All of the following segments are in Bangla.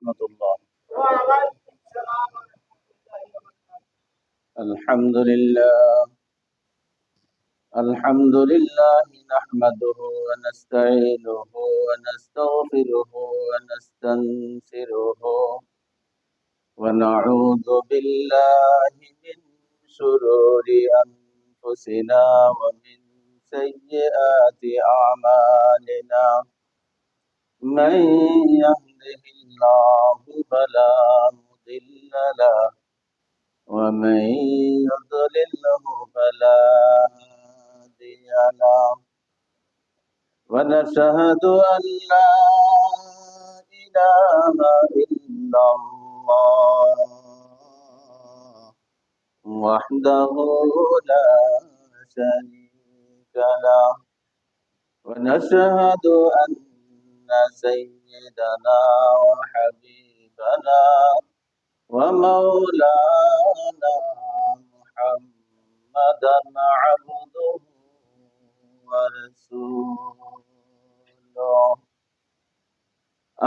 ورحمة الله. الحمد لله نحمده ونستعينه ونستغفره ونستنصره ونعوذ بالله من شرور أنفسنا ومن سيئات أعمالنا. من يهده الله فلا مضل له ومن يضلله فلا هادي له. ونشهد أن لا إله إلا الله وحده لا شريك له. ونشهد أن سيدنا وحبيبنا ومولانا محمدا عبده ورسوله.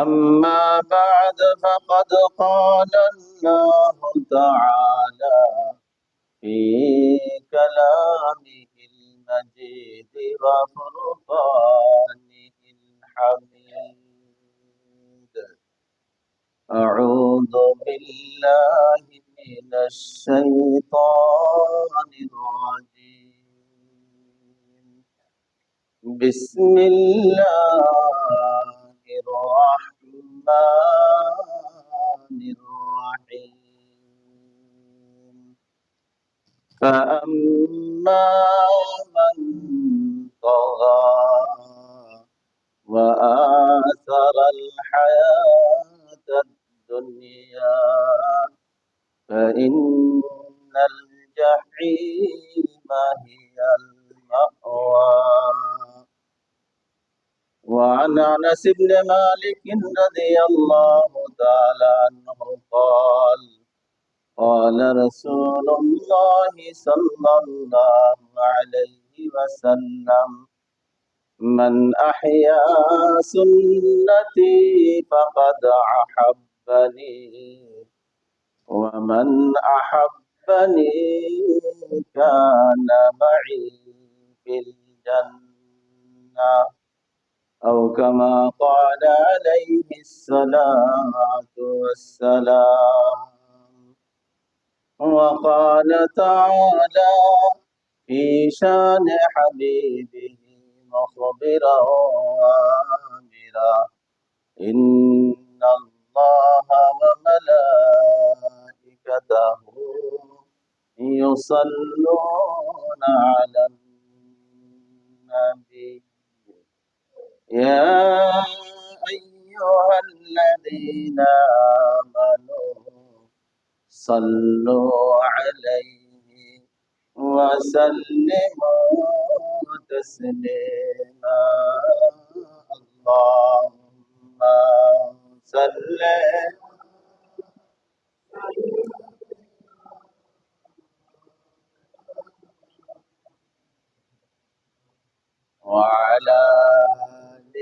أما بعد فقد قال الله تعالى في كلامه المجيد وفرقانه الحميد. أعوذ بالله من الشيطان الرجيم. بسم الله الرحمن الرحيم. فأما من طغى وآثر الحياة الدنيا فإن الجحيم هي المأوى. وعن أنس بن مالك رضي الله تعالى عنه قال قال رسول الله صلى الله عليه وسلم من أحيا سنتي فقد أحبني ومن أحبني كان معي في الجنة أو كما قال عليه الصلاة والسلام. وقال تعالى في شان حبيبه مخبرا وآمرا إن الله وملائكته يصلون على النبي يا أيها الذين آمنوا صلوا عليه وسلموا تسليما. اللهم صل وعلى آل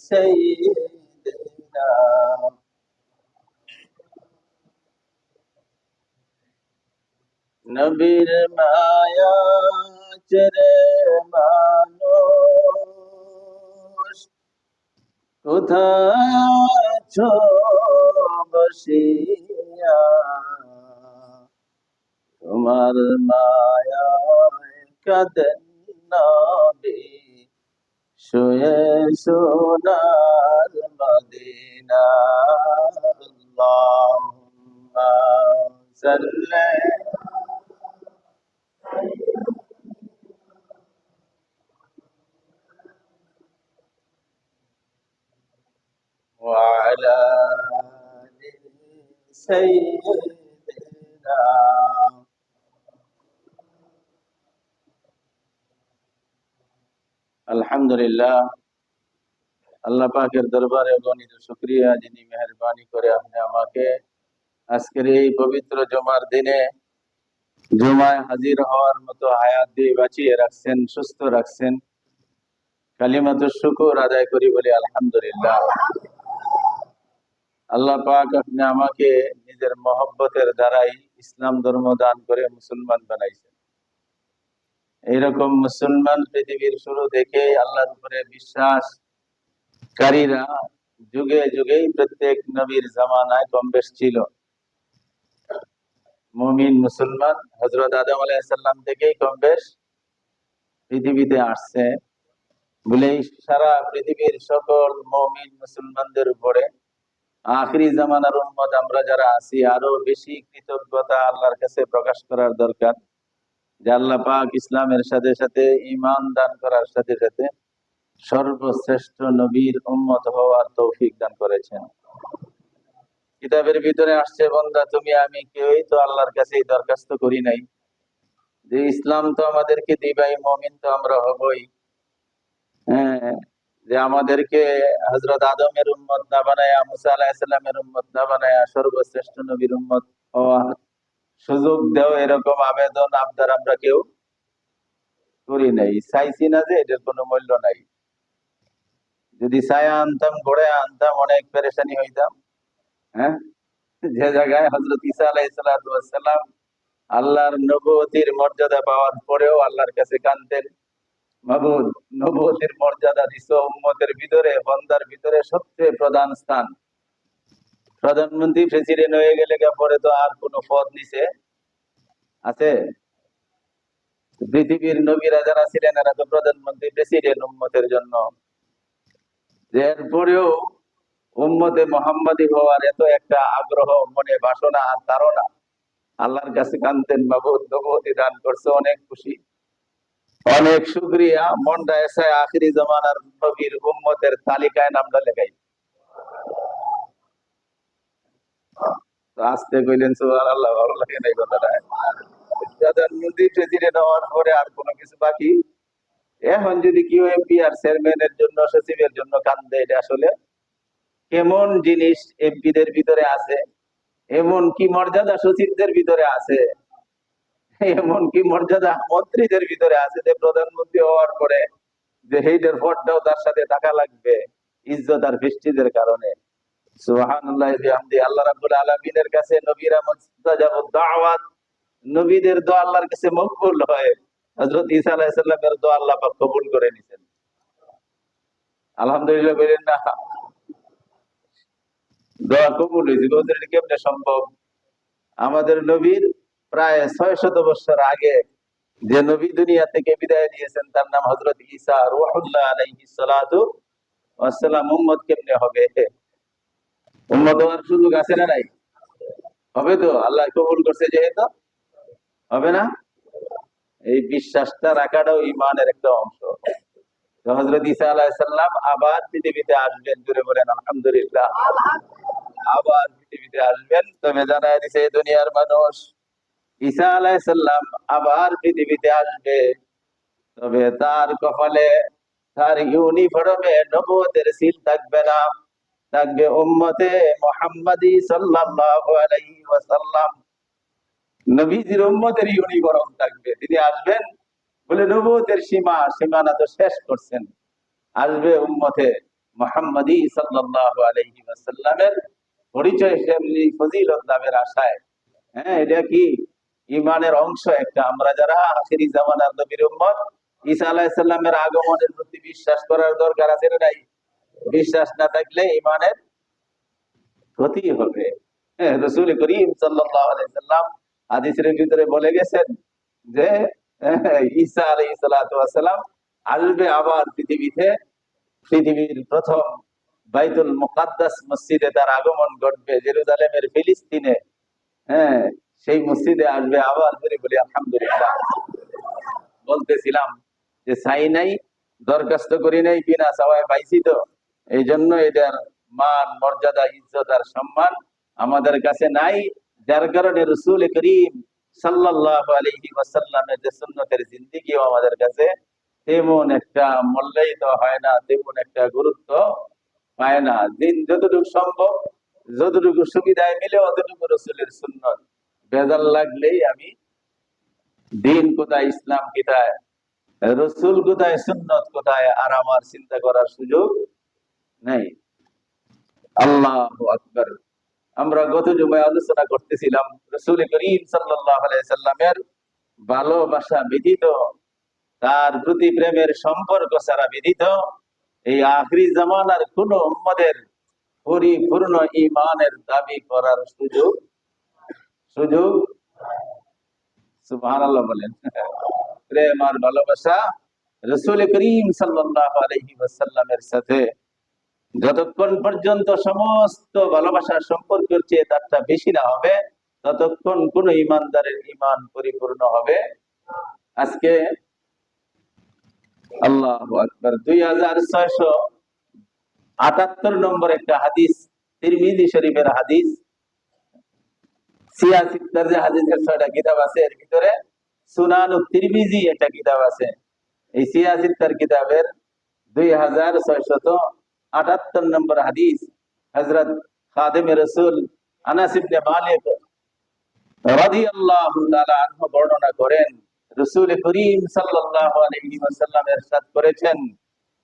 سيدنا নবীর মায়া ছেড়ে মানুষ কোথায় আছো বসিয়া তোমার মায়ায় কাঁদেন নবী শুয়ে সোনার মদিনা। আল্লাহুম্মা সাল্লি وعلى آل سيدنا আলহামদুলিল্লাহ। আল্লাহ পাকের দরবারে গণিত শুকরিয়া, যিনি মেহেরবানি করে আপনি আমাকে আজকের এই পবিত্র জুমার দিনে জুমায় হাজির হওয়ার মতো হায়াত দিয়ে বাঁচিয়ে রাখছেন, সুস্থ রাখছেন। কালিমাতুশ শুকর আদায় করি বলি আলহামদুলিল্লাহ। আল্লাহ পাক আপনি আমাকে নিজের মহব্বতের দ্বারাই ইসলাম ধর্ম দান করে মুসলমান বানাইছেন। এইরকম মুসলমান পৃথিবীর শুরু থেকে আল্লাহর উপরে বিশ্বাসকারীরা যুগে যুগেই প্রত্যেক নবীর জামানায় কম বেশ ছিল। মুমিন মুসলমান হযরত আদম আলাইহিস সালাম থেকেই কম বেশ পৃথিবীতে আসছে বলেই সারা পৃথিবীর সকল মুমিন মুসলমানদের উপরে আখিরি জামানার উম্মত আমরা যারা আছি আরো বেশি কৃতজ্ঞতা আল্লাহর কাছে প্রকাশ করার দরকার, যে আল্লাহ পাক ইসলামের সাথে সাথে ঈমান দান করার সাথে সাথে সর্বশ্রেষ্ঠ নবীর উম্মত হওয়ার তৌফিক দান করেছেন। কিতাবের ভিতরে আসছে, বান্দা তুমি আমি কেউই তো আল্লাহর কাছে দরখাস্ত করি নাই যে ইসলাম তো আমাদেরকে দিবাই, মুমিন তো আমরা হবই, হ্যাঁ, যে আমাদেরকে হযরত আদমের উম্মত না বানায়া মুসা আলাইহিস সালামের উম্মত না বানায়া সর্বশ্রেষ্ঠ নবীর উম্মত হওয়ার সুযোগ দেও, এরকম আবেদন আবদার আমরা কেউ করি নাই। চাইছি না যে এটার কোনো মূল্য নাই। যদি ছায়া আনতাম, ঘোড়ে আনতাম, অনেক পেরেশানি হইতাম। হ্যাঁ, যে জায়গায় হযরত ঈসা আলাইহিস সালাম আল্লাহর নবুয়তির মর্যাদা পাওয়ার পরেও আল্লাহর কাছে কাঁদতেন, মাবুদ নবুয়তির মর্যাদা দিছো উম্মতের ভিতরে, বান্দার ভিতরে সবচেয়ে প্রধান স্থান, প্রধানমন্ত্রী প্রেসিডেন্ট হয়ে গেলে পরে তো আর কোন পদ নিচে আছে? পৃথিবীর নবীরা যারা ছিলেন এরা তো প্রধানমন্ত্রী প্রেসিডেন্ট উম্মতের জন্য। এরপরেও উম্মতে মুহাম্মাদি হওয়ার এত একটা আগ্রহ, মনে বাসনা আর তারা আল্লাহর কাছে কাঁদতেন, মাবুদ নবুয়তি দান করছে, অনেক খুশি, অনেক শুকরিয়া, মনটা এসে আখিরি জামানার নবীর উম্মতের তালিকায় নামটা লেখাই। আসতে কইলেন সুবহানাল্লাহ, ভালো লাগে না এই কথাটা। প্রধানমন্ত্রী প্রেসিডেন্ট হওয়ার পরে আর কোনো কিছু বাকি? এখন যদি কেউ এমপি আর চেয়ারম্যানের জন্য, সচিবের জন্য কান্দে, এটা আসলে কেমন জিনিস এমপিদের ভিতরে আছে, এমন কি মর্যাদা সচিবদের ভিতরে আছে, এমন কি মর্যাদা মন্ত্রীদের ভিতরে আছে যে প্রধানমন্ত্রী হওয়ার পরে যে হেইডের ভোটটাও তার সাথে টাকা লাগবে ইজ্জত আর প্রেস্টিজের কারণে। সুবহানাল্লাহ বিহামদি। আল্লাহ রাব্বুল আলামিনের কাছে নবীরা মুস্তাজাবুদ দাওয়াত, নবীদের দোয়া আল্লাহর কাছে মকবুল হয়। হযরত ঈসা আলাইহিস সালামের দোয়া আল্লাহ পাক কবুল করে নিয়েছেন। আলহামদুলিল্লাহ বলেন না? দোয়া কবুল হয়েছে, ওদের কেমনে সম্ভব? আমাদের নবীর প্রায় ৬০০ বছর আগে যে নবী দুনিয়া থেকে বিদায় নিয়েছেন তার নাম হযরত ঈসা রূহুল্লাহ আলাইহিস সালাতু ওয়াস সালাম। উম্মত কেমনে হবে? উম্মত হওয়ার সুযোগ আছে না নাই? হবে তো, আল্লাহ কবুল করছে যেহেতু, হবে না? এই বিশ্বাসটা রাখাটাও ঈমানের একটা অংশ। তো হযরত ঈসা আলাইহিস সালাম আবার পৃথিবীতে আসবেন, জুড়ে বলেন আলহামদুলিল্লাহ। আবার পৃথিবীতে আসবেন, তবে জানায় দিছে এই দুনিয়ার মানুষ, ঈসা আলাইহিস সালাম আবার পৃথিবীতে আসবে, তবে তার কপালে, তার ইউনিফর্মে নবুয়তের সিল থাকবে না, থাকবে উম্মতে মুহাম্মাদি সাল্লাল্লাহু আলাইহি ওয়াসাল্লাম। নবীজির উম্মতের ইউনিফর্ম থাকবে। তিনি আসবেন বলে নবুয়তের সীমানা তো শেষ করছেন, আসবে উম্মতে মুহাম্মাদি সাল্লাল্লাহু আলাইহি ওয়াসাল্লামের পরিচয়, ফজিলত লাভের আশায়। হ্যাঁ, এটা কি ইমানের অংশ একটা। আমরা যারা আখিরি জামানার নবীর উম্মত, ঈসা আলাইহিস সালামের আগমনের প্রতি বিশ্বাস করার দরকার আছে না নাই? বিশ্বাস না থাকলে ইমানের ক্ষতি হবে। হ্যাঁ, রাসূল করিম সাল্লাল্লাহু আলাইহি সাল্লাম হাদিসের ভিতরে বলে গেছেন যে ঈসা আলাইহিস সালাতু ওয়াস সালাম আসবে আবার পৃথিবীতে, পৃথিবীর প্রথম বাইতুল মুকাদ্দাস মসজিদে তার আগমন ঘটবে, জেরুজালেমের ফিলিস্তিনে। হ্যাঁ, সেই মসজিদে আসবে আবার, ধরে বলি আলহামদুলিল্লাহ। বলতেছিলাম যে চাই নাই, দরখাস্ত করি নাই, বিনা চাওয়ায় পাইছি, তো এই জন্য এটার মান মর্যাদা ইজ্জত আর সম্মান আমাদের কাছে নাই, যার কারণে রাসূল করিম সাল্লাল্লাহু আলাইহি ওয়াসাল্লামের যে সুন্নতের জিন্দেগিও আমাদের কাছে তেমন একটা মূল্যায়িত হয় না, তেমন একটা গুরুত্ব পায় না। দিন যতটুকু সম্ভব, যতটুকু সুবিধায় মিলে অতটুকু রাসূলের সুন্নত, ভেজাল লাগলেই আমি দিন কোথায়, ইসলাম কোথায়, রসুল কোথায়, সুন্নত কোথায়, আর আমার চিন্তা করার সুযোগ নেই। আল্লাহু আকবার। আমরা গত জুমায় আলোচনা করতেছিলাম রাসূল করিম সাল্লাল্লাহু আলাইহি সাল্লামের ভালোবাসা ব্যতীত, তার প্রতি প্রেমের সম্পর্ক ছাড়া ব্যতীত এই আখিরি জামানার কোন উম্মতের পরিপূর্ণ ঈমানের দাবি করার সুযোগ সুযোগ সুবহানাল্লাহ বলেন। প্রেম আর ভালোবাসা রাসূল করিম সাল্লাল্লাহু আলাইহি ওয়াসাল্লামের সাথে যতক্ষণ পর্যন্ত সমস্ত ভালোবাসার সম্পর্কের চেয়ে তারটা বেশি না হবে, ততক্ষণ কোন ইমানদারের ঈমান পরিপূর্ণ হবে। আজকে আল্লাহু আকবার 2678 নম্বর একটা হাদিস, তিরমিজি শরীফের হাদিস। সিয়াসিত্তার যে হাদিসের 6টা কিতাব আছে, এর ভিতরে সুনানুত তিরমিজি একটা কিতাব আছে। এই সিয়াসিত্তার কিতাবের 2678 নম্বর হাদিস হযরত খাদেম রাসূল আনাস ইবনে মালিক রাদিয়াল্লাহু তাআলা আনহু বর্ণনা করেন, রাসূল করিম সাল্লাল্লাহু আলাইহি ওয়াসাল্লাম ইরশাদ করেছেন,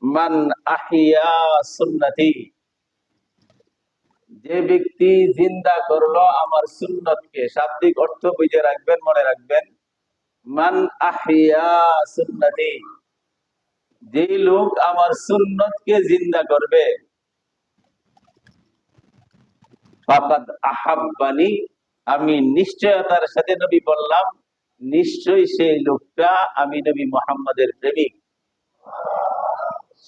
মান আহিয়া সুন্নতি, যে ব্যক্তি জিন্দা করলো আমার সুন্নতকে, শাব্দিক অর্থ বুঝে রাখবেন, মনে রাখবেন। মান আহিয়া সুন্নতি, যে লোক আমার সুন্নতকে জিন্দা করবে, ফাকাদ আহাব্বানি, আমি নিশ্চয়তার সাথে নবী বললাম, নিশ্চয়ই সেই লোকটা আমি নবী মুহাম্মদের প্রেমিক।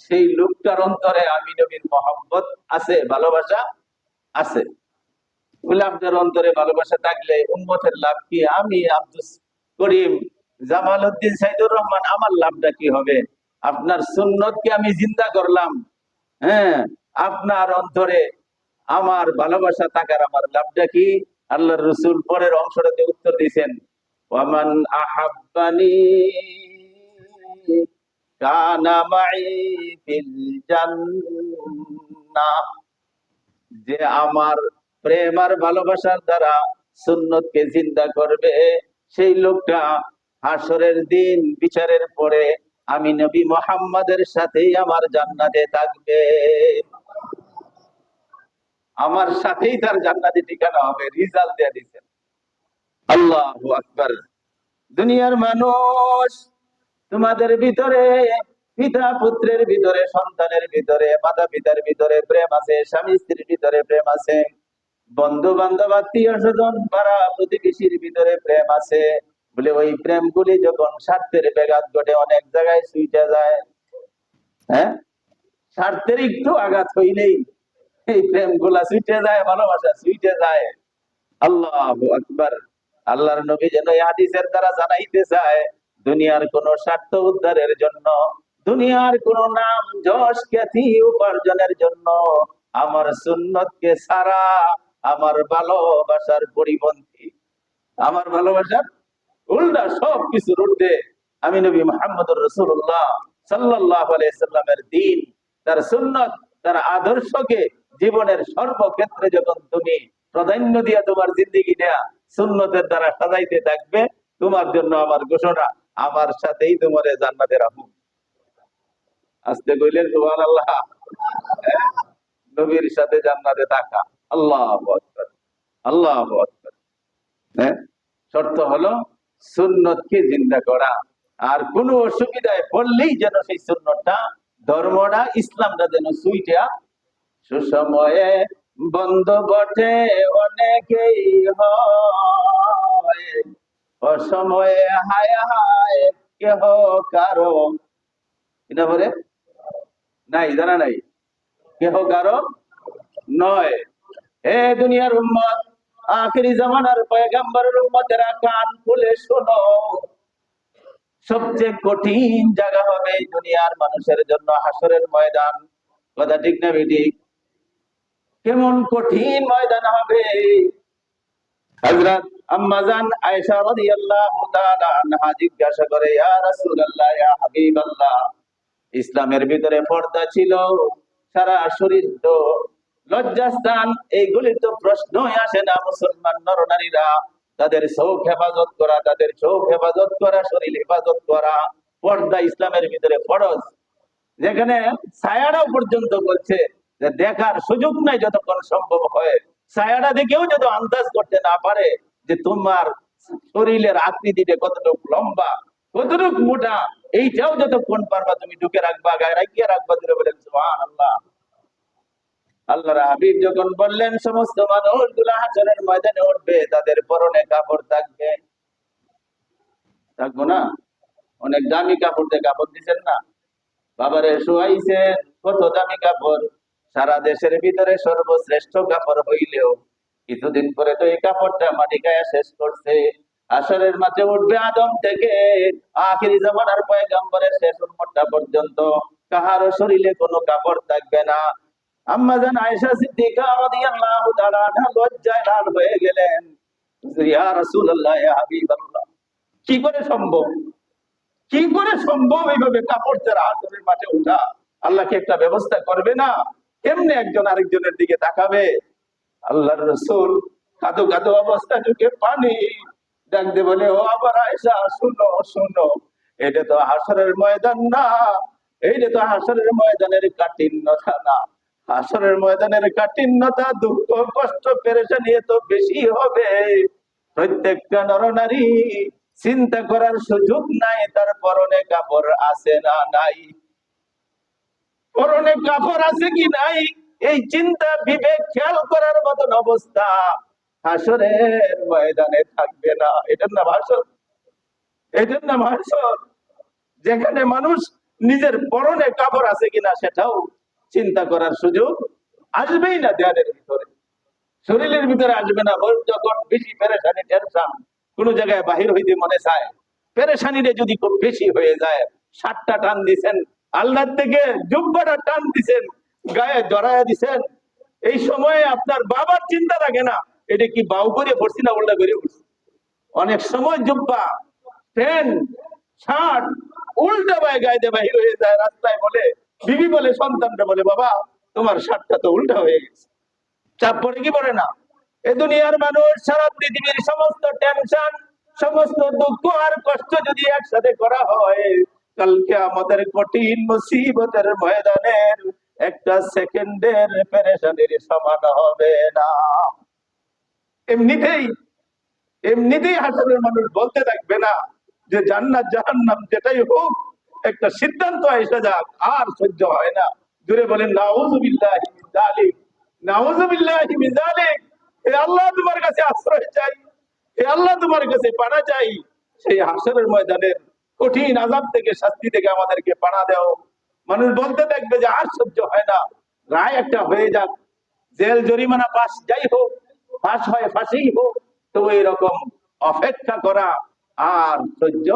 সেই লোকটার অন্তরে আমি নবীর মহব্বত আছে, ভালোবাসা আছে। বলে আপনার অন্তরে ভালোবাসা থাকলে উম্মতের লাভ কি? আমি আব্দুল করিম জামাল উদ্দিন সাইদুর রহমান, আমার লাভটা কি হবে? আপনার সুন্নতকে আমি জিন্দা করলাম, হ্যাঁ, আপনার অন্তরে আমার ভালোবাসা থাকার আমার লাভটা কি? আল্লাহর রাসূল পরের অংশটাতে উত্তর দিয়েছেন, ওয়ামান আহাব্বানি কানা মাই ফিল জান্নাহ, যে আমার প্রেম আর ভালোবাসার দ্বারা সুন্নতকে জিন্দা করবে, সেই লোকটা হাসরের দিন বিচারের পরে আমি নবী মুহাম্মাদের সাথেই আমার জান্নাতে থাকবে, আমার সাথেই তার জান্নাতে ঠিকানা হবে। রিজাল্ট দিয়ে দিচ্ছেন। আল্লাহু আকবার। দুনিয়ার মানুষ, তোমাদের ভিতরে পিতা পুত্রের ভিতরে, সন্তানের ভিতরে, মাতা পিতার ভিতরে প্রেম আছে, স্বামী স্ত্রীর ভিতরে প্রেম আছে, বন্ধু বান্ধব আত্মীয় স্বজন পাড়া প্রতিবেশীর ভিতরে প্রেম আছে। বলে ওই প্রেম গুলি যখন স্বার্থের ব্যাঘাত ঘটে, অনেক জায়গায় ছুটে যায়। হ্যাঁ, স্বার্থের একটু আঘাত হইলেই এই প্রেম গুলা ছুটে যায়, ভালোবাসা ছুটে যায়। আল্লাহু আকবার। আল্লাহর নবী যেন এই হাদিসের দ্বারা জানাইতে চায়, দুনিয়ার কোন স্বার্থ উদ্ধারের জন্য, দুনিয়ার কোন নাম যশ খ্যাতি উপার্জনের জন্য আমার সুন্নতকে ছাড়া, আমার ভালোবাসার পরিপন্থী, আমার ভালোবাসার উল্টা সব কিছুর ঊর্ধ্বে আমি নবী মুহাম্মদুর রাসূলুল্লাহ সাল্লাল্লাহু আলাইহি সাল্লামের দ্বীন, তার সুন্নত, তার আদর্শকে জীবনের সর্বক্ষেত্রে যখন তুমি প্রাধান্য দিয়া তোমার জিন্দেগিটা সুন্নতের দ্বারা সাজাইতে থাকবে, তোমার জন্য আমার ঘোষণা, আমার সাথেই তোমার জান্নাতে রাখুন। আস্তে কইলেন সুবহানাল্লাহ। নবীর সাথে জান্নাতে থাকা। আল্লাহু আকবার, আল্লাহু আকবার। হ্যাঁ, শর্ত হলো সুন্নতকে জিন্দা করা। আর কোন অসুবিধায় পড়লেই যেন সেই সুন্নতটা, ধর্মটা, ইসলামটা যেন সুইটা, সুসময়ে বন্ধ বটে অনেকেই হয়, অসময়ে হায় হায় কেহ কারো, এটা বলে নাই, জানা নাই, কেহ কারো নয়। হে দুনিয়ার উম্মত, আখিরি জামানার পয়গম্বরের উম্মতেরা, কান খুলে শোনো। সবচেয়ে কঠিন জায়গা হবে দুনিয়ার মানুষের জন্য হাসরের ময়দান। কথা ঠিক না বেঠিক? কেমন কঠিন ময়দান হবে। হযরত আম্মা জান আয়েশা রাদিয়াল্লাহু তাআলা আনহা জিজ্ঞাসা করে, ইয়া রাসূলুল্লাহ, ইয়া হাবিবাল্লাহ, ইসলামের ভিতরে পর্দা ছিল, সারা শরীর তো লজ্জাস্থান, এইগুলি তো প্রশ্নই আসে না। মুসলমান নরনারীরা তাদের চোখ হেফাজত করা, তাদের চোখ হেফাজত করা, শরীর হেফাজত করা, পর্দা ইসলামের ভিতরে ফরজ। যেখানে ছায়াটাও পর্যন্ত বলছে যে দেখার সুযোগ নাই যতক্ষণ সম্ভব হয় ছায়াটা দেখেও যদি আন্দাজ করতে না পারে যে তোমার শরীরের আকৃতিটা কতটুকু লম্বা, কতটুকু মোটা, এইটাও যতক্ষণ পারবা তুমি ঢুকে রাখবা, গায়ে রাখিয়ে রাখবা। ধরে বলেন সুবহানাল্লাহ। আল্লাহর হাবিব যখন বললেন সমস্ত মানুষগুলো হাশরের ময়দানে উঠবে, তাদের পরনে কাপড় থাকবে, থাকবো না? অনেক দামি কাপড় দিয়ে কাপড় দিচ্ছেন না বাবারে, শোয়াইছেন কত দামি কাপড়। সারা দেশের ভিতরে সর্বশ্রেষ্ঠ কাপড় হইলেও কিছুদিন পরে তো এই কাপড়টা মাটি গায়ে শেষ করছে। আসরের মাঝে উঠবে আদম থেকে আখিরি জামানার পয়গম্বরের শেষ উম্মতটা পর্যন্ত কাহারও শরীরে কোনো কাপড় থাকবে না। আম্মা জান আয়েশা সিদ্দিকা রাদিয়াল্লাহু তাআলা আনহা লজ্জায় লাল হয়ে গেলেন, ইয়া রাসূলুল্লাহ, ইয়া হাবিবাল্লাহ, কি করে সম্ভব, কি করে সম্ভব এইভাবে কাপড় ছাড়া আসরের মাঠে ওঠা? আল্লাহকে একটা ব্যবস্থা করবে না? কেমনে একজন আরেকজনের দিকে তাকাবে? আল্লাহর রাসূল কাঁদো কাঁদো অবস্থা, চোখে পানি, ডাক দিয়ে বলে, ও আবার আয়েশা, শুনো শুনো, এটা তো হাসরের ময়দান না, এইটা তো হাসরের ময়দানের কাঠিন্যতা না। হাসরের ময়দানের কাঠিন্যতা, দুঃখ, কষ্ট, পেরেশানি তো বেশি হবে। প্রত্যেকটা নরনারী চিন্তা করার সুযোগ নাই তার পরনে কাপড় আছে না নাই, পরনে কাপড় আছে কি নাই, এই চিন্তা বিবেক খেয়াল করার মতন অবস্থা হাসরের ময়দানে থাকবে না। এটার নাম হাসর, এটার নাম হাসর, যেখানে মানুষ নিজের পরনে কাপড় আছে কিনা সেটাও চিন্তা করার সুযোগ আসবেই না দেয়ালের ভিতরে, শরীরের ভিতরে আসবে না। যখন বেশি পেরেশানি, টেনশন, কোন জায়গায় বাহির হইতে মনে চায়, পেরেশানিটা যদি খুব বেশি হয়ে যায়, 7টা টান দিছেন আল্লাহ থেকে, জুব্বাটা টান দিছেন, গায়ে জড়াইয়া দিছেন, এই সময়ে আপনার বাবার চিন্তা থাকে না, এটা কি বাউ করে পড়ছি না উল্টা করে পড়ছি। অনেক সময় জুব্বা, প্যান্ট, শার্ট উল্টা ভাবে গায়ে দিয়ে বাহির হয়ে যায়, রাস্তায় বলে, বিবি বলে, সন্তানরা বলে, বাবা তোমার শার্টটা তো উল্টা হয়ে গেছে। চাপ পড়ে কি পড়ে না? এ দুনিয়ার মানুষ সারা পৃথিবীর সমস্ত টেনশন, সমস্ত দুঃখ আর কষ্ট যদি একসাথে করা হয়, কালকে আমাদের কঠিন মুসিবতের ময়দানের একটা সেকেন্ডের পেরেশানির সমান হবে না। এমনিতেই এমনিতেই হাসরের মানুষ বলতে থাকবে না যে জান্নাত জাহান্নাম যেটাই হোক, একটা সিদ্ধান্ত এসে যাক, আর সহ্য হয় না। জুড়ে বলেন নাউযুবিল্লাহি মিন যালিক, নাউযুবিল্লাহি মিন যালিক। হে আল্লাহ, তোমার কাছে আশ্রয় চাই, হে আল্লাহ, তোমার কাছে পানা চাই, সেই হাসরের ময়দানের কঠিন আযাব থেকে, শাস্তি থেকে আমাদেরকে পানা দাও। মানুষ বলতে থাকবে যে আর সহ্য হয় না, রায় একটা হয়ে যাক, জেল জরিমানা পাস যাই হোক, পাস হয় ফাঁসি হোক, তো এরকম অপেক্ষা করা আর সহ্য।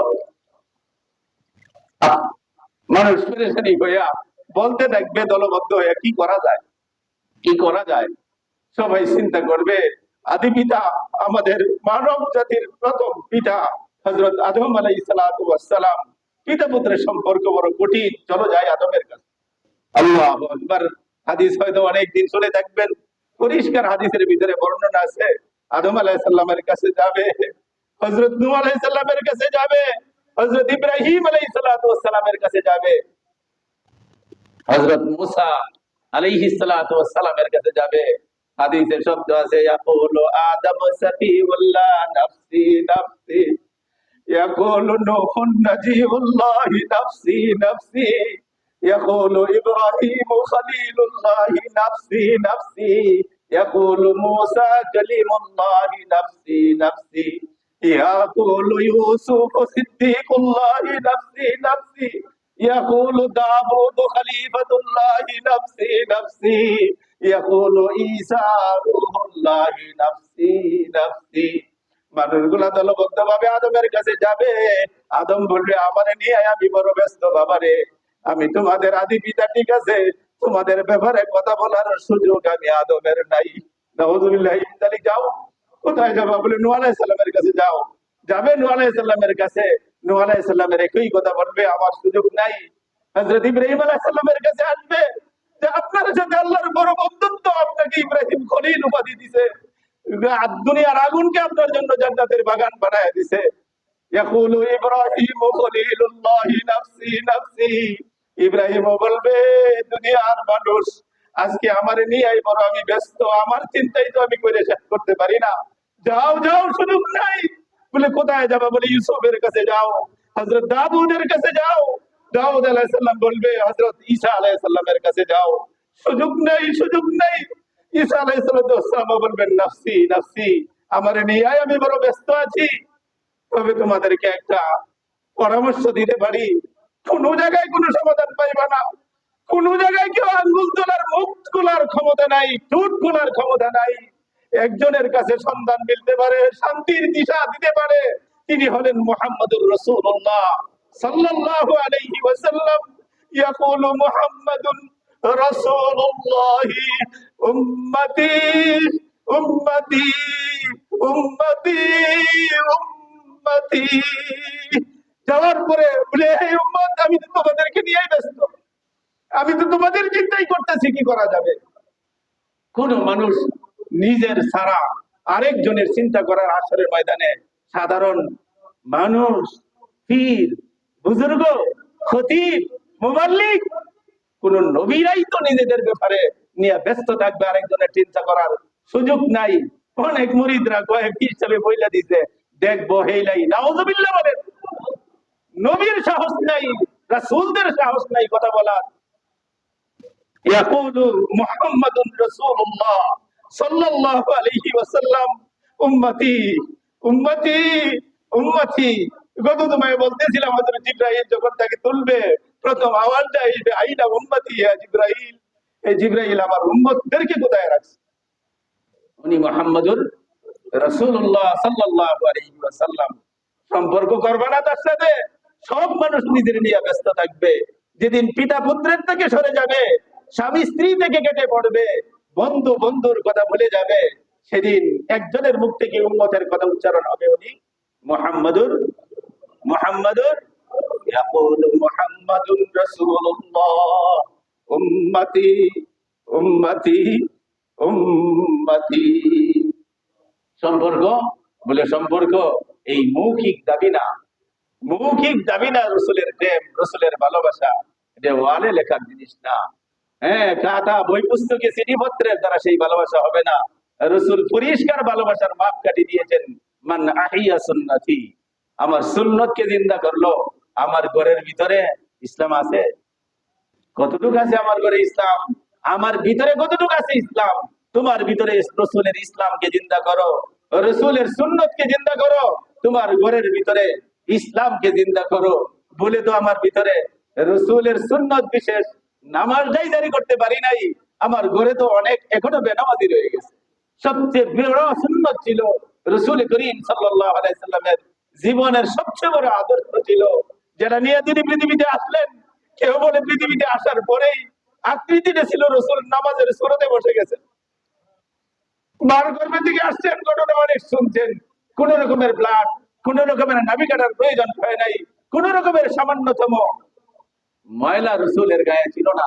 মানুষ পেরেশানি হইয়া বলতে থাকবে দলবদ্ধ হইয়া, কি করা যায়, কি করা যায়? সবাই চিন্তা করবে আদি পিতা, আমাদের মানব জাতির প্রথম পিতা হযরত আদম আলাইহিস সালাতু ওয়াস সালাম, পিতা পুত্রের সম্পর্ক বড় কঠিন, চলো যাই আদমের কাছে। আল্লাহু আকবার। হাদিস হয়তো অনেকদিন শুনে থাকবেন, পরিষ্কার হাদিসের ভিতরে বর্ণনা আছে, আদম আলাইহিস সালামের কাছে যাবে, হযরত নূহ আলাইহিস সালামের কাছে যাবে, হযরত ইব্রাহিম আলাইহিস সালাতু ওয়াস সালামের কাছে যাবে, হযরত মুসা আলাইহিস সালাতু ওয়াস সালামের কাছে যাবে। হাদিসে শব্দ আছে, ইয়াকুলু আদম সাফিউল্লাহ নাফসি নাফসি, ইয়াকুলু নূহুন নাজিউল্লাহি নাফসি নাফসি, ইয়াকুলু ইব্রাহিম খলিলুল্লাহি নাফসি নাফসি, ইয়াকুলু মুসা কালিমুল্লাহি নাফসি নাফসি, ইয়াকুলু ইউসুফ সিদ্দিকুল্লাহি নাফসি নাফসি, ইয়াকুলু দাউদ খলিফাতুল্লাহি নাফসি নাফসি, ইয়াকুলু ঈসা রূহুল্লাহি নাফসি নাফসি। মানুষগুলা দলবদ্ধ ভাবে আদমের কাছে যাবে। আদম বলবে, আমারে নিয়ে আমি বড় ব্যস্ত বাবারে, আমি তোমাদের আদি পিতা, ঠিক আছে, তোমাদের ব্যাপারে কথা বলার সুযোগ আমি আদমের নাই। নাউযুবিল্লাহি মিন যালিক। যাও, কোথায় যাবো? বলে নূহ আলাইহিস সালামের কাছে যাও। যাবে নূহ আলাইহিস সালামের কাছে, নূহ আলাইহিস সালামের একই কথা বলবে, আমার সুযোগ নাই। হযরত ইব্রাহিম আলাইহিস সালামের কাছে আসবে, যে আপনার সাথে আল্লাহর বড় বন্ধুত্ব, আপনাকে ইব্রাহিম খলিল উপাধি দিছে, দুনিয়ার আগুনকে আপনার জন্য জান্নাতের বাগান বানায় দিছে। ইয়াকুলু ইব্রাহিম খলিলুল্লাহি নাফসি নাফসি, ইব্রাহিম বলবে, দুনিয়ার মানুষ আজকে আমারে নিয়ে বড় আমি ব্যস্ত, আমার চিন্তাই তো আমি করে শেষ করতে পারি না। যাও যাও, সুযোগ নাই। বলে কোথায় যাবা? বলে ইউসুফের কাছে যাও, হযরত দাউদের কাছে যাও। দাউদ আলাইহিস সালাম বলবে হযরত ঈসা আলাইহিস সালামের কাছে যাও। সুযোগ নাই, সুযোগ নাই। ঈসা আলাইহিস সালাম বলবেন নাফসি নাফসি, আমারে নিয়ে আমি বড় ব্যস্ত আছি। তবে তোমাদেরকে একটা পরামর্শ দিতে পারি, কোন জায়গায় কোনো সমাধান পাইবা না। কোন জায়গায় কেউ আঙ্গুল তোলার, মুখ খোলার ক্ষমতা নাই, ঠোঁট খোলার ক্ষমতা নাই। একজনের কাছে সন্ধান মিলতে পারে, শান্তির দিশা দিতে পারে, তিনি হলেন মুহাম্মদুর রাসূলুল্লাহ সাল্লাল্লাহু আলাইহি ওয়াসাল্লাম। ইয়াকুলু মুহাম্মাদুন রাসূলুল্লাহি উম্মতি উম্মতি উম্মতি উম্মতি। যাওয়ার পরে বলে, হে উম্মত, আমি তো তোমাদেরকে নিয়েই ব্যস্ত, আমি তো তোমাদের চিন্তাই করতেছি কি করা যাবে। কোন মানুষ নিজের ছাড়া আরেকজনের চিন্তা করার আসরের ময়দানে সাধারণ মানুষ, পীর, বুজুর্গ, খতিব, মুবাল্লিগ, কোন নবীরাই তো নিজেদের ব্যাপারে নিয়ে ব্যস্ত থাকবে, আরেকজনের চিন্তা করার সুযোগ নাই। অনেক মুরিদরা কয়েক হিসাবে বইলা দিছে, দেখবো হেইলাই, নাউজুবিল্লাহ বলেন। নবীর সাহস নাই, রাসূলদের সাহস নাই কথা বলার। ইয়াকুলু মুহাম্মাদুর রাসূলুল্লাহ সাল্লাল্লাহু আলাইহি ওয়াসাল্লাম উম্মতি উম্মতি উম্মতি। গত তোমায় বলতেছিলাম, হযরত জিবরাইল যখন তাকে তুলবে, প্রথম আওয়াজটা আসবে, আইনা উম্মতি ইয়া জিবরাইল। এই জিবরাইল আমার উম্মতদেরকে কোথায় রাখছে? উনি মুহাম্মাদুর রাসূলুল্লাহ সাল্লাল্লাহু আলাইহি ওয়াসাল্লাম। সম্পর্ক করবে না তার সাথে, সব মানুষ নিজের নিয়ে ব্যস্ত থাকবে। যেদিন পিতা পুত্রের থেকে সরে যাবে, স্বামী স্ত্রী থেকে কেটে পড়বে, বন্ধু বন্ধুর কথা ভুলে যাবে, সেদিন একজনের মুখ থেকে উম্মতের কথা উচ্চারণ হবে, উনি মুহাম্মাদুর মুহাম্মাদুর ইয়াকুলু মুহাম্মাদুর রাসূলুল্লাহ উম্মতি উম্মতি উম্মতি। সম্পর্ক বলে সম্পর্ক এই মৌখিক দাবি না, মৌখিক দাবি না। রসুলের প্রেম, রসুলের ভালোবাসা, এটা ওয়ালে লেখার জিনিস না। হ্যাঁ, খাতা বই পুস্তকে চিঠিপত্রের দ্বারা সেই ভালোবাসা হবে না। রসুল পরিষ্কার ভালোবাসার মাপকাঠি দিয়েছেন, মান আহিয়া সুন্নতি, আমার সুন্নতকে জিন্দা করলো। আমার ঘরের ভিতরে ইসলাম আছে কতটুকু আছে? আমার ঘরে ইসলাম, আমার ভিতরে কতটুকু আছে ইসলাম? তোমার ভিতরে রসুলের ইসলামকে জিন্দা করো, রসুলের সুন্নতকে জিন্দা করো, তোমার ঘরের ভিতরে ইসলামকে জিন্দা করো। বলে তো আমার ভিতরে রসুলের সুন্নত বিশেষ নামাজটাই জারি করতে পারি নাই। আমার ঘরে তো অনেক এখনো বেনামাজি রয়ে গেছে। সবচেয়ে বড় সুন্নত ছিল রসুল করিম সাল্লাল্লাহু আলাইহি সাল্লামের জীবনের সবচেয়ে বড় আদর্শ ছিল, যেটা নিয়ে তিনি পৃথিবীতে আসলেন। কেউ বলে পৃথিবীতে আসার পরেই আকৃতিতে ছিল রসুল নামাজের সুরতে বসে গেছেন। মার গর্ভের দিকে আসছেন, ঘটনা অনেক শুনছেন। কোন রকমের ব্লাড, কোন রকমের নাভি কাটার প্রয়োজন হয় নাই, কোন রকমের সামান্যতম ময়লা রসুলের গায়ে ছিল না,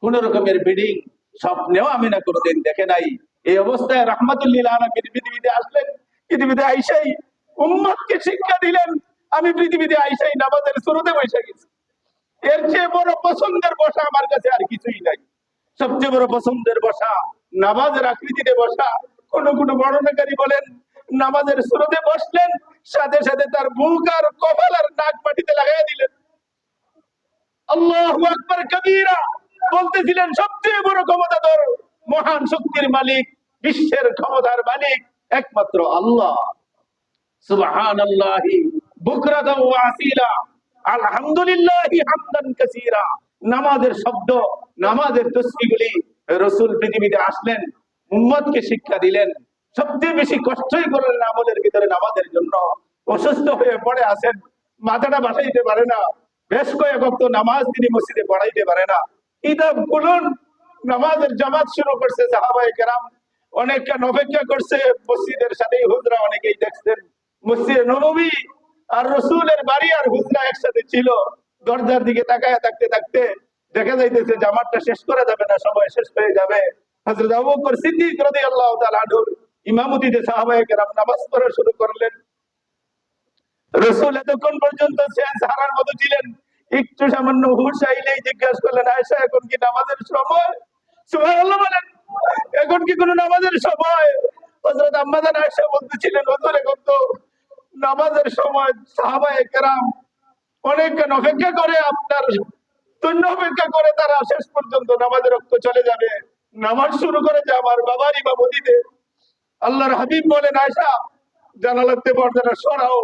কোন রকমের বিডিং স্বপ্নেও আমি না কোনোদিন দেখে নাই। এই অবস্থায় রাহমাতুল্লিল আলামিন পৃথিবীতে আসলেন। পৃথিবীতে আইসাই উম্মতকে শিক্ষা দিলেন। আমি পৃথিবীতে আইসাই নামাজের সুরতে বসে গেছি। এর চেয়ে বড় পছন্দের বসা আমার কাছে আর কিছুই নাই। সবচেয়ে বড় পছন্দের বসা নামাজের আকৃতিতে বসা। কোন কোন বর্ণনাকারী বলেন, নামাজের সুরতে বসলেন, সাথে সাথে তার বুক আর কপাল আর নাক মাটিতে লাগাই দিলেন। আল্লাহু আকবার কবীরা বলতেছিলেন, সবচেয়ে বড় ক্ষমতাধর, মহান শক্তির মালিক, বিশ্বের ক্ষমতার মালিক একমাত্র আল্লাহ। সুবহানাল্লাহি বুকরাতাও ওয়া আসীলা, আলহামদুলিল্লাহি হামদান কাসীরা। নামাজের শব্দ, নামাজের তসবিহগুলি রাসূল পৃথিবীতে আসলেন, উম্মতকে শিক্ষা দিলেন। সবচেয়ে বেশি কষ্টই করলেন আমলের ভিতরে নামাজের জন্য। অসুস্থ হয়ে পড়ে আছেন, মাথাটা বাসাইতে পারে না, বেশ কয়েক ওয়াক্ত নামাজ তিনি মসজিদে পড়াইতে পারে না। কিতাব খুলুন, নামাজের জামাত শুরু করছে সাহাবায়ে কেরাম, অনেকক্ষণ অপেক্ষা করছে। মসজিদের সাথেই হুজরা অনেকেই দেখছেন। মসজিদে নববী আর রসুলের বাড়ি আর হুজরা একসাথে ছিল। দরজার দিকে তাকায় থাকতে থাকতে দেখা যাইতেছে জামাতটা শেষ করা যাবে না, সময় শেষ হয়ে যাবে। হযরত আবু বকর সিদ্দিক রাদিয়াল্লাহু তাআলা আনহুর ইমামতিতে সাহাবায়ে কেরাম নামাজ পড়া শুরু করলেন। রসুল এতক্ষণ পর্যন্ত সেন্স হারার মতো ছিলেন। একটু সামান্য হুঁশ আইলেই জিজ্ঞাসা করলেন, আয়েশা, এখন কি নামাজের সময়? সুবহানাল্লাহ বলেন। এখন কি কোনো নামাজের সময়? হযরত আম্মা জান আয়েশা বলতেছিলেন, হুজুর এখন তো নামাজের সময়, সাহাবায়ে কেরাম অনেকক্ষণ অপেক্ষা করে, আপনার জন্য অপেক্ষা করে, তারা শেষ পর্যন্ত নামাজের রক্ত চলে যাবে, নামাজ শুরু করে যে আমার বাবার ইমামতিতে। আল্লাহর হাবিব বলেন, আয়েশা জানালাতে পর্দাটা সরাও,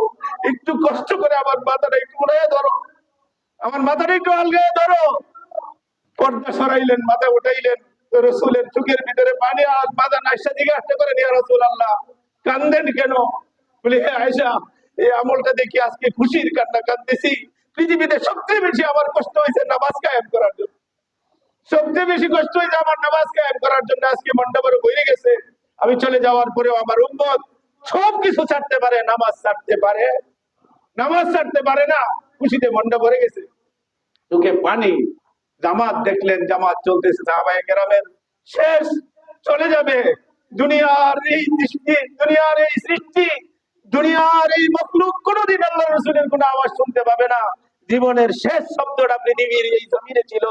একটু কষ্ট করে আমার মাথাটা একটু উড়াইয়া ধরো, আমার মাথাটা একটু আলগায় ধরো। পর্দা সরাইলেন, মাথা উঠাইলেন, তো রসুলের চোখের ভিতরে পানি। আর মাথা আয়েশা জিজ্ঞাসা করেন, ইয়া রাসূলুল্লাহ, কান্দেন কেন? বলে, হে আয়েশা, এই আমলটা দেখি আজকে খুশির কান্না কাঁদতেছি। পৃথিবীতে সবচেয়ে বেশি আমার কষ্ট হয়েছে নামাজ কায়েম করার জন্য, সবচেয়ে বেশি কষ্ট হয়েছে আমার নামাজ কায়েম করার জন্য। আজকে মনটা বড় বইরে গেছে। আমি চলে যাওয়ার পরেও আমার উম্মত সবকিছু ছাড়তে পারে, নামাজ ছাড়তে পারে, নামাজ ছাড়তে পারে না। খুশিতে মনটা ভরে গেছে, চোখে পানি। জামাত দেখলেন, জামাত চলতেছে, সাহাবায়ে কেরামের শেষ, চলে যাবে। দুনিয়ার এই দৃষ্টি, দুনিয়ার এই সৃষ্টি, দুনিয়ার এই মখলুক কোনোদিন আল্লাহ রাসূলের কোনো আওয়াজ শুনতে পাবে না। জীবনের শেষ শব্দটা পৃথিবীর এই জমিনে ছিল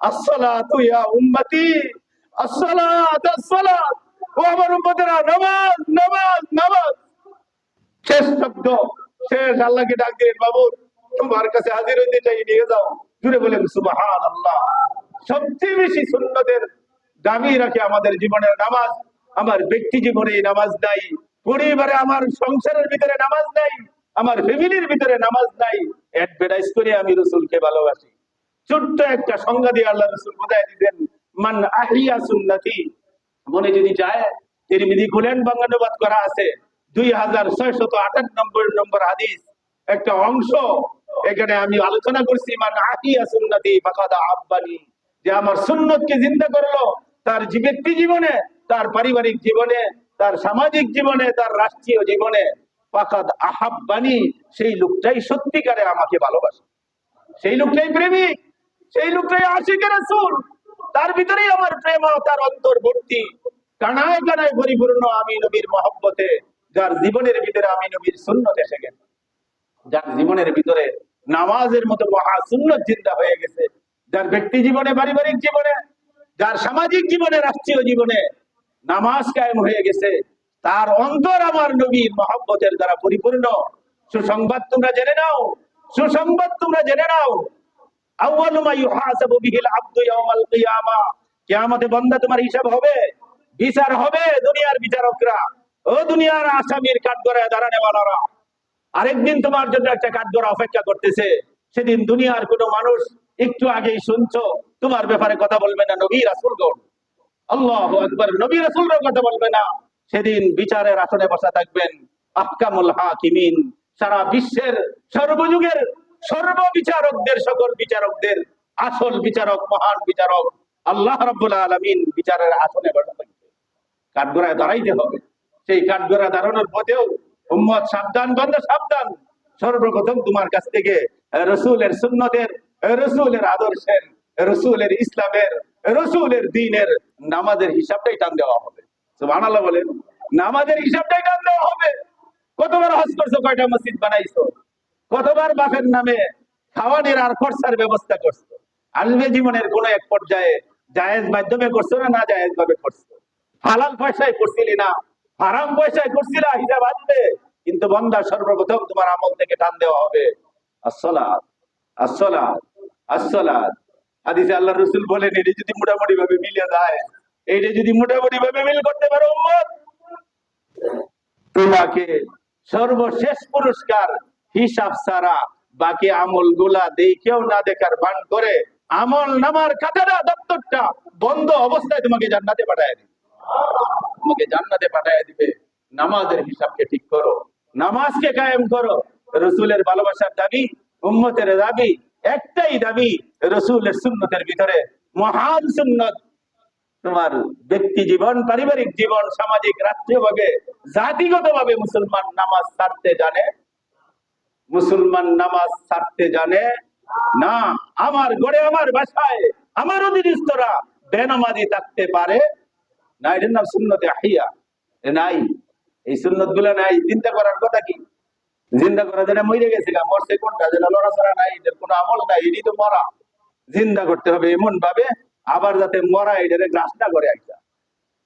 আসসালাতু ইয়া উম্মতি, আসসালাত আসসালাত, ও আমার উম্মতেরা, নামাজ নামাজ নামাজ। শেষ শব্দ, শেষ। আল্লাহকে ডাক দিলেন, বাবু তোমার কাছে হাজির হইতে চাই, নিয়ে যাও। জুড়ে বলেন সুবহানাল্লাহ। সবচেয়ে বেশি সুন্নতের দাবি রাখে আমাদের জীবনের নামাজ। আমার ব্যক্তি জীবনে নামাজ নাই, পরিবারে আমার সংসারের ভিতরে নামাজ নাই, আমার ফ্যামিলির ভিতরে নামাজ নাই। অ্যাডভার্টাইজ করে আমি রাসূলকে ভালোবাসি। ছোট্ট একটা সংজ্ঞা দিয়ে আল্লাহ রাসূল বোঝায় দিতেন, মান আহিয়া সুন্নতি। মনে যদি যায়, তিরমিজি খুলেন, বাংলানুবাদ করা আছে, 2698 নম্বর হাদিস, একটা অংশ। এখানে আমি আলোচনা করছি, মান আহিয়া সুন্নতি ফাকাদ আব্বানি, যে আমার সুন্নতকে জিন্দা করলো, তার ব্যক্তি জীবনে, তার পারিবারিক জীবনে, তার সামাজিক জীবনে, তার রাষ্ট্রীয় জীবনে, ফাকাদ আহাব্বানি, সেই লোকটাই সত্যিকারে আমাকে ভালোবাসে, সেই লোকটাই প্রেমিক, সেই লোকটাই আশিকে রাসূল। তার ভিতরেই আমার প্রেম ও তার অন্তর্বর্তী, কানায় কানায় পরিপূর্ণ আমি নবীর মহব্বতে, যার জীবনের ভিতরে আমি নবীর সুন্নত এসে গেছে, যার জীবনের ভিতরে নামাজের মতো মহা সুন্নত জিন্দা হয়ে গেছে, যার ব্যক্তি জীবনে, পারিবারিক জীবনে, যার সামাজিক জীবনে, রাষ্ট্রীয় জীবনে নামাজ কায়েম হয়ে গেছে, তার অন্তর আমার নবীর মহব্বতের দ্বারা পরিপূর্ণ। সুসংবাদ তোমরা জেনে নাও, সুসংবাদ তোমরা জেনে নাও। আউয়ালু মা ইউহাসাবু বিহিল আবদু ইয়াউমাল কিয়ামা, কিয়ামতে বান্দা তোমার হিসাব হবে, বিচার হবে। দুনিয়ার বিচারকরা, ও দুনিয়ার আসামির কাঠগড়ায় দাঁড়ানেওয়ালারা, আরেকদিন তোমার জন্য একটা কাঠগড়া অপেক্ষা করতেছে। সেদিন দুনিয়ার কোনো মানুষ, একটু আগেই শুনছো, তোমার ব্যাপারে কথা বলবে না নবী রাসূলগণ, আল্লাহু আকবার, নবী রাসূলরা কথা বলবে না। সেদিন বিচারের আসনে বসা থাকবেন আহকামুল হাকিমিন, সারা বিশ্বের, সর্বযুগের সর্ববিচারকদের, সকল বিচারকদের আসল বিচারক, মহান বিচারক আল্লাহ রাব্বুল আলামিন বিচারের আসনে বসা থাকবে। কাঠগড়ায় দাঁড়াইতে হবে। সেই কাঠগড়ায় দাঁড়ানোর পথেও উম্মত সাবধান, বান্দা সাবধান। সর্বপ্রথম তোমার কাছ থেকে রাসূলের সুন্নতের, রাসূলের আদর্শের, রাসূলের ইসলামের, রাসূলের দ্বীনের নামাজের হিসাবটাই টান দেওয়া হবে। সুবহানাল্লাহ বলেন। নামাজের হিসাবটাই টান দেওয়া হবে। কতবার হজ করছো, কয়টা মসজিদ বানাইছো, কতবার বাপের নামে খাওয়ানোর আর খরচার ব্যবস্থা করছো, আসবে জীবনের কোন এক পর্যায়ে জায়েজ মাধ্যমে করছো না, না জায়েজ ভাবে করছো, হালাল পয়সায় করছিলি না, হারাম পয়সায় করছিলা, হিসাব আসবে। কিন্তু বান্দা সর্বপ্রথম তোমার আমল থেকে টান দেওয়া হবে আসসালাত, আসসালাত, আসসালাত। হাদিসে আল্লাহ রাসূল বলেন, এটা যদি মোটামুটি ভাবে মিলে যায়, এইটা যদি মোটামুটি ভাবে মিল করতে পারো উম্মত, তোমাকে সর্বশেষ পুরস্কার হিসাব ছাড়া বাকি আমল গুলা দেখেও না দেখার ভান করে আমল নামার খাতাটা, দপ্তরটা বন্ধ অবস্থায় তোমাকে জান্নাতে পাঠায় দিবে, তোমাকে জান্নাতে পাঠায় দিবে। নামাজের হিসাবকে ঠিক করো, নামাজকে কায়েম করো। রাসূলের ভালোবাসার দাবি, উম্মতের দাবি, একটাই দাবি, রাসূলের সুন্নতের ভিতরে মহান সুন্নত। তোমার ব্যক্তি জীবন, পারিবারিক জীবন, সামাজিক, রাষ্ট্রীয় ভাবে, জাতিগত ভাবে মুসলমান নামাজ ছাড়তে জানে, মুসলমান নামাজ ছাড়তে জানে না। আমার ঘরে, আমার বাসায়, আমার অধীনস্থরা বেনামাজি থাকতে পারে না, এটার নাম সুন্নতে আহিয়া নাই। এই সুন্নত গুলা নাই। চিন্তা করার কথা কি, জিন্দা করা যেন মরে গেছিলাম, মরছে কোনটা, যেন লড়াচড়া নাই, এটার কোনো আমল নাই, এটি তো মরা। জিন্দা করতে হবে এমন ভাবে আবার যাতে মরা এটারে গ্রাস না করে একটা।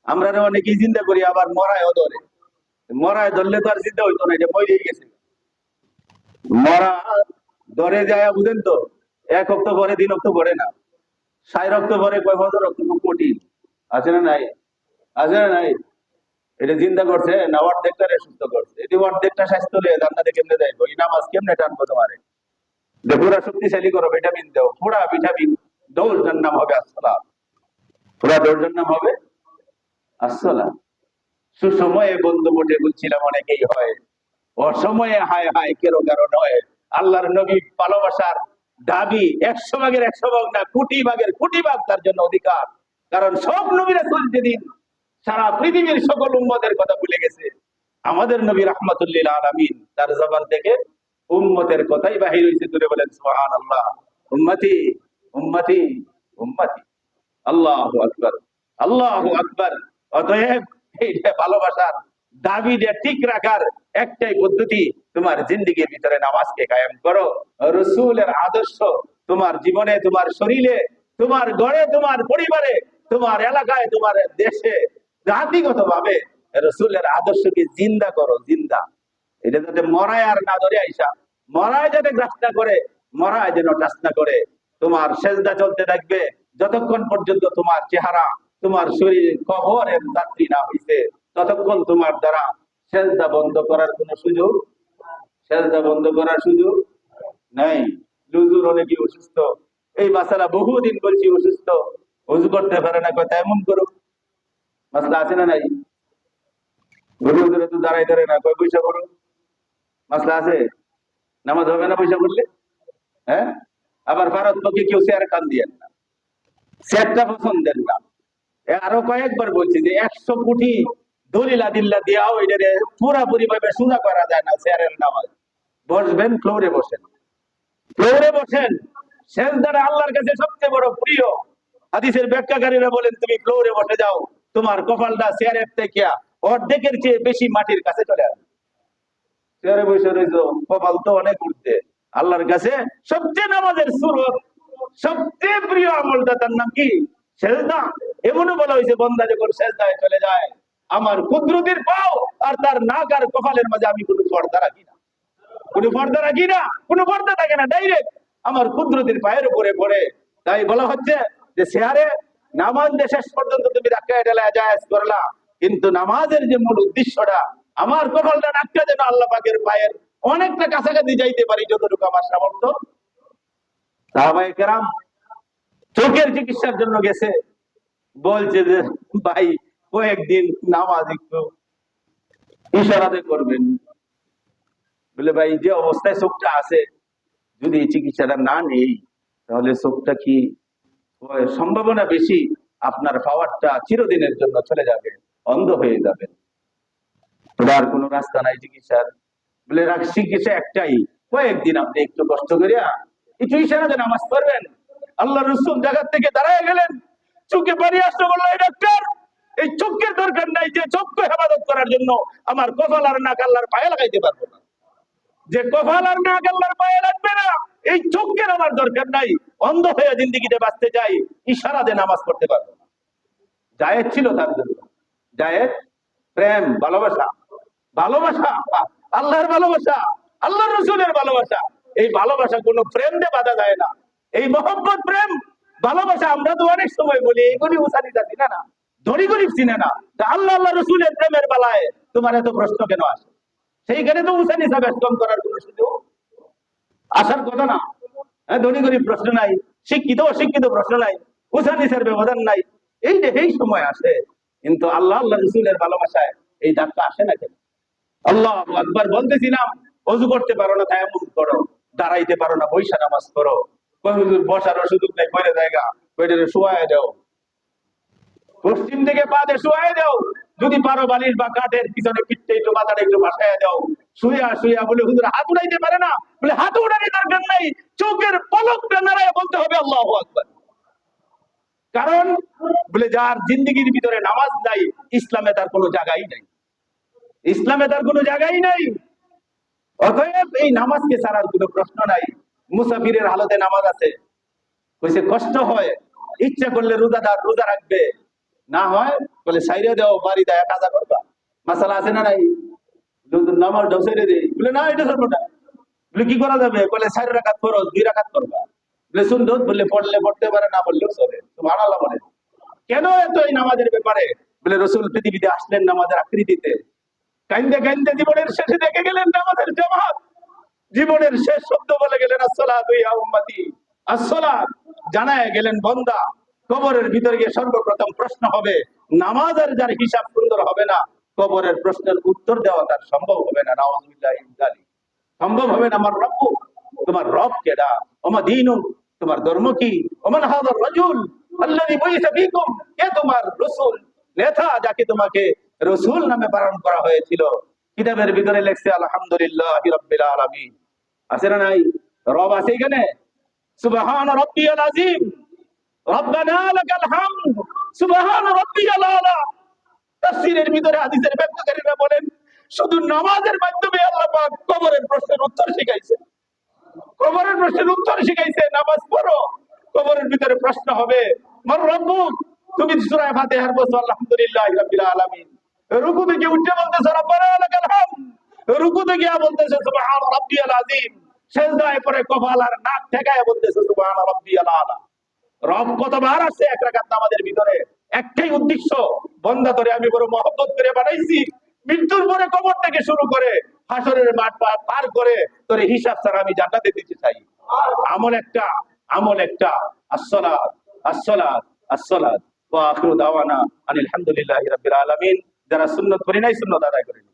আমরা অনেকেই চিন্তা করি আবার মরায়ও ধরে, মরায় ধরলে তো আর চিন্তা হইতো না, এটা মরেই গেছে। মরা ধরে যায় বুঝেন তো, 1 অক্টোবরে 3 অক্টোবরে না, 60 অক্টোবরে কয় বছর রক্ত খুব কঠিন আছে না নাই? আছে না নাই? এটা চিন্তা করছে না, অর্ধেকটা সুস্থ করছে। এটি অর্ধেকটা স্বাস্থ্য নিয়ে জান্নাতে কেমনে যাইবো? এই নামাজ কেমনে টানবো তোমারে? যে পুরা শক্তিশালী করো, ভিটামিন দাও, পুরা ভিটামিন দৌড়টার নাম হবে আসসালা, পুরা দৌড়টার নাম হবে আসসালা। সুসময়ে বন্ধু বটে বলছিলাম অনেকেই হয়, অসময়ে হায় হায় কেরো কারো নয়। আল্লাহর নবী ভালোবাসার দাবি 100 ভাগের 100 ভাগ না, কোটি ভাগের কোটি ভাগ তার জন্য অধিকার। কারণ সব নবীরা যেদিন সারা পৃথিবীর সকল উম্মতের কথা ভুলে গেছে, আমাদের নবী রাহমাতুল্লিল আলামিন তার জবান থেকে উম্মতের কথাই বাহির হয়েছে। দূরে বলেন সুবহানাল্লাহ। উম্মতি উম্মতি উম্মতি, আল্লাহু আকবার, আল্লাহু আকবার। অতএব এই যে ভালোবাসার দাবিটা ঠিক রাখার একটাই পদ্ধতি, তোমার জিন্দেগির ভিতরে নামাজকে কায়েম করো। রাসূলের আদর্শ তোমার জীবনে, তোমার শরীরে, তোমার ঘরে, তোমার পরিবারে, তোমার এলাকায়, তোমার দেশে, জাতিগত ভাবে রাসূলের আদর্শকে জিন্দা করো, জিন্দা। এটা যাতে মরায় আর না ধরে আইসা, মরায় যাতে গ্রাস না করে, মরায় যেন টাচ না করে। তোমার সেজদা চলতে থাকবে যতক্ষণ পর্যন্ত তোমার চেহারা, তোমার শরীর কবরের যাত্রী না হইছে, ততক্ষণ তোমার দ্বারা সেজদা বন্ধ করার কোন সুযোগ, সেজদা বন্ধ করার সুযোগ নাই। হুজুর অনেকে অসুস্থ, এই বাচ্চারা বহুদিন বলছি অসুস্থ, উজু করতে পারে না, কথা এমন করো। মাসলা আছে না নাই? হুজুর তো দাঁড়াই ধরে না, কয় পয়সা করো। মাসলা আছে? নামাজ হবে না পয়সা করলে? হ্যাঁ, আবার ভারত পক্ষে কেউ চেয়ার টান দিয়েন না, চেয়ারটা পছন্দের না। আরো কয়েকবার বলছি যে 100 কোটি দলিল আদিল্লা দিয়াও এটা পুরাপুরি ভাবে সোজা করা যায় না। চেয়ারের নামাজ বসবেন, ফ্লোরে বসেন, ফ্লোরে বসেন। সেজদাটা আল্লাহর কাছে সবচেয়ে বড় প্রিয়। হাদিসের ব্যাখ্যাকারীরা বলেন তুমি ফ্লোরে বসে যাও, তোমার কপালটা চেয়ারের থেকে অর্ধেকের চেয়ে বেশি মাটির কাছে চলে আসবে। চেয়ারে বসে রয়েছে, কপাল তো অনেক উঠতে। আল্লাহর কাছে সবচেয়ে নামাজের সুরত, সবচেয়ে প্রিয় আমলটা তার নাম কি? সেজদা। এমনও বলা হয়েছে বান্দা যখন সেজদায় চলে যায়, আমার কুদরতের পাও আর তার নাক আর কপালের মাঝে আমি কোনো পর্দা রাখি না, কোনো পর্দা রাখি না, কোনো পর্দা থাকে না, ডাইরেক্ট আমার কুদরতের পায়ের উপরে পড়ে। তাই বলা হচ্ছে যে চেয়ারে নামাজ শেষ পর্যন্ত তুমি রাখা ঢেলা জায়েজ করলা, কিন্তু নামাজের যে মূল উদ্দেশ্যটা, আমার কপালটা নাকটা যেন আল্লাহ পাকের পায়ের অনেকটা কাছাকাছি যাইতে পারি যতটুকু আমার সামর্থ্য। সাহাবায়ে কেরাম চোখের চিকিৎসার জন্য গেছে, বলছে যে ভাই কয়েকদিন নামাজ একটু ইশারাতে করবেন। বলে ভাই যে অবস্থায় চোখটা আছে, যদি এই চিকিৎসাটা না নেই তাহলে চোখটা কি সম্ভাবনা বেশি আপনার পাওয়ারটা চিরদিনের জন্য চলে যাবে, অন্ধ হয়ে যাবে, আর কোনো রাস্তা নাই চিকিৎসার। বলে চিকিৎসা একটাই, কয়েকদিন আপনি একটু কষ্ট করিয়া একটু ইশারাতে নামাজ পড়বেন। আল্লাহ রাসূল জায়গা থেকে দাঁড়ায় গেলেন, চোখে পানি আসতে বললো এই ডাক্তার, এই চোখের দরকার নাই, যে চোখকে হেফাজত করার জন্য আমার কপাল আর নাক আল্লাহর পায়ে লাগাইতে পারবো না, যে কপাল আর নাক আল্লাহর পায়ে লাগবে না, এই চোখের আমার দরকার নাই, অন্ধ হয়ে জিন্দেগিতে বাঁচতে চাই, ইশারাতে নামাজ পড়তে পারবো না। জায়েজ ছিল তার জন্য, জায়েজ। প্রেম, ভালোবাসা, ভালোবাসা, আল্লাহর ভালোবাসা, আল্লাহর রাসূলের ভালোবাসা, এই ভালোবাসা কোনো প্রেম দিয়ে বাধা যায় না। এই মহব্বত, প্রেম, ভালোবাসা আমরা তো অনেক সময় বলি এইগুলি উসানিটা চিনে না, ধরি গরিব চিনে না। আল্লাহ আল্লাহ রাসূলের প্রেমের বেলায় তোমার এত প্রশ্ন কেন আসে? সেইখানে তো উসানি সাবেশ কম করার কোনো সুযোগ আসার কথা না। ধনী গরিব প্রশ্ন নাই, শিক্ষিত অশিক্ষিত প্রশ্ন নাই, উসানি সার ব্যবধান নাই। এই যে এই সময় আসে, কিন্তু আল্লাহ আল্লাহ রাসূলের ভালোবাসায় এই দাগটা আসে না কেন? আল্লাহু আকবার বলতেছিলাম, ওযু করতে পারো না তায়াম্মুম করো, দাঁড়াইতে পারো না বইসা নামাজ করো, কই হুজুর বসার সুযোগ নাই, কইরে জায়গা কইরে শুয়ায় দাও, পশ্চিম থেকে পা দিয়ে শুয়ায় দাও, যদি পারো বালিশ বা কাঠের পিছনে পিঠে একটু মাথাটা একটু বাসায় দাও, শুয়া শুয়া। বলে হুজুর হাত উঠাইতে পারে না, বলে হাত উঠানোর দরকার নাই, চোখের পলকটা নাড়ায় বলতে হবে আল্লাহু আকবার। কারণ বলে যার জিন্দেগির ভিতরে নামাজ নাই, ইসলামে তার কোনো জায়গাই নাই, ইসলামে তার কোনো জায়গাই নাই। অতএব এই নামাজকে ছাড়ার কোনো প্রশ্ন নাই। মুসাফিরের হালতে নামাজ আছে, কইছে কষ্ট হয়, ইচ্ছা করলে রোজাদার রোজা রাখবে, না হয় বলে সাইরে দেও, বাড়ি দেয় কাজা করবা। মাসালা আছে না নাই? নামাজ ঢসেরে দেয় বলে না, এটা সর্বটা বলে কি করা যাবে? বলে 4 রাকাত ফরজ, 2 রাকাত করবা। বলে সুন্নত বললে পড়লে পড়তে পারে, না বললেও চলে। সুবহানাল্লাহ বলে। কেন এত এই নামাজের ব্যাপারে? বলে রসুল পৃথিবীতে আসলেন নামাজের আকৃতিতে, কাইন্দে কাইন্দে জীবনের শেষে দেখে গেলেন নামাজের জামাত, জীবনের শেষ শব্দ বলে গেলেন আসসালাতু ইয়া উম্মতি, আসসালাত জানায় গেলেন বন্দা। কবরের ভিতরে গিয়ে সর্বপ্রথম প্রশ্ন হবে, নামাজের যার হিসাব সুন্দর হবে না, কবরের প্রশ্নের উত্তর দেওয়া তার সম্ভব হবে না। নাউযুবিল্লাহি মিন যালিক। সম্ভব হবে না। আমার রব্বু, তোমার রব কেডা? ওমা দীনু, তোমার ধর্ম কি? ওমান হাযার রাজুল আল্লাযী বুইসা ফীকুম, কে তোমার রাসূল, নেতা যাকে তোমাকে রাসূল নামে প্রেরণ করা হয়েছিল। কিতাবের ভিতরে লেখছে আলহামদুলিল্লাহি রাব্বিল আলামিন। আছে না নাই? রব আছে এখানে। সুবহান রাব্বিয়াল আযীম, রব্বানা লাকাল হামদ, সুবহান রাব্বিয়াল আলা। তাফসীরের ভিতরে হাদিসের ব্যাখ্যাকারীরা বলেন, শুধু নামাজের মাধ্যমে আল্লাহ পাক কবরের প্রশ্নের উত্তর শিখাইছে। কবরের প্রশ্নের উত্তর শিখাইছে। নামাজ পড়ো, কবরের ভিতরে প্রশ্ন হবে, মান রব্বুক, তুমি সূরা ফাতিহার বলছো আলহামদুলিল্লাহি রাব্বিল আলামিন, রুকু থেকে উঠে বলতেছো রব্বানা লাকাল হামদ, রুকু থেকে বলতেছো সুবহান রাব্বিয়াল আযীম, সিজদায় পড়ে কপাল আর নাক ঠেকায় বলতেছো সুবহান রাব্বিয়াল আলা। রব কতবার আছে এক রাকাত নামাজের ভিতরে? একটাই উদ্দেশ্য, বন্দা তোরে আমি বড় মহব্বত করে বানাইছি, মৃত্যুর পরে কবর থেকে শুরু করে হাসরের মাঠ পার করে তোরে হিসাব ছাড়া আমি জান্নাতে দিতে চাই। আমল একটা, আমল একটা। আসসালাত, আসসালাত, আসসালাত। ওয়া আখিরু দাওয়ানা আনিল হামদুলিল্লাহি রাব্বিল আলামিন। যারা সুন্নাত করি নাই, সুন্নাত আদায় করেন।